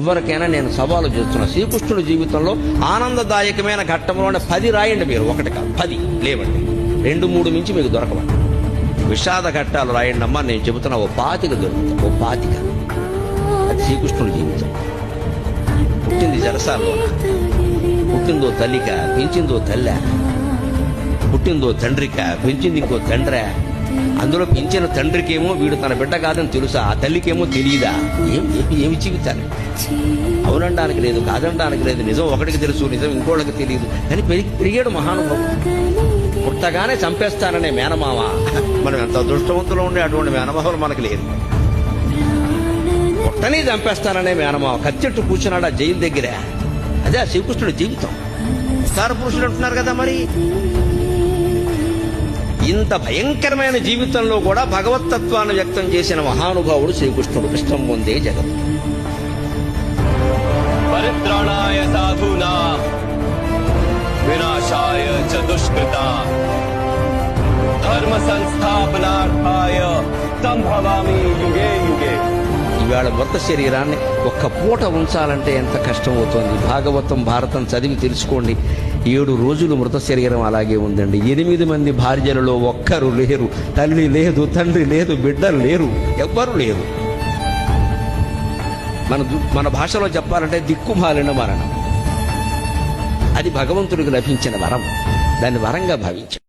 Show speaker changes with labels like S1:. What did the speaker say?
S1: ఎవరికైనా నేను సవాలు చేస్తున్నా, శ్రీకృష్ణుడి జీవితంలో ఆనందదాయకమైన ఘట్టంలోనే 10 రాయండి. మీరు ఒకటి కాదు 10 లేవండి, 2-3 మించి మీకు దొరకవండి. విషాద ఘట్టాలు రాయండి అమ్మా. నేను చెబుతున్నా ఓ 25 దొరుకుతా, ఓ 25. అది శ్రీకృష్ణుడి జీవితం. పుట్టింది జలసాల్లో, పుట్టిందో తల్లిక, పెంచిందో తల్లి, పుట్టిందో తండ్రిక, పెంచింది ఇంకో తండ్రి. అందులో పెంచిన తండ్రికేమో వీడు తన బిడ్డ కాదని తెలుసా, ఆ తల్లికేమో తెలియదా? ఏమి జీవితాలు? అవునడానికి లేదు, కాదనడానికి లేదు. నిజం ఒకటికి తెలుసు, నిజం ఇంకోళ్ళకి తెలియదు. కానీ పెరిగాడు మహానుభావుడు. పుట్టగానే చంపేస్తాననే మేనమామ. మనం ఎంత అదృష్టవంతులో ఉండే అటువంటి మేనమామలు మనకు లేదు. పుట్టని చంపేస్తాననే మేనమామ కత్తెట్టు కూర్చున్నాడు ఆ జైలు దగ్గర. అదే ఆ శ్రీకృష్ణుడి జీవితం. ఉత్తార పురుషులు అంటున్నారు కదా, మరి ఇంత భయంకరమైన జీవితంలో కూడా భగవత్తత్వాన్ని వ్యక్తం చేసిన మహానుభావుడు శ్రీకృష్ణుడు. ఇష్టం పొందే జగత్.
S2: పరిత్రాణాయ సాధూనా వినాశాయ చ దుష్కృతా ధర్మ సంస్థాపనార్థాయ సంభవామి యుగే యుగే.
S1: ఇవాళ మృత శరీరాన్ని ఒక్క పూట ఉంచాలంటే ఎంత కష్టం అవుతుంది. భాగవతం భారతం చదివి తెలుసుకోండి. 7 రోజులు మృత శరీరం అలాగే ఉందండి. 8 మంది భార్యలలో ఒక్కరు లేరు. తల్లి లేదు, తండ్రి లేదు, బిడ్డలు లేరు, ఎవ్వరు లేరు. మన భాషలో చెప్పాలంటే దిక్కుమాలిన మరణం. అది భగవంతుడికి లభించిన వరం. దాన్ని వరంగా భావించాడు.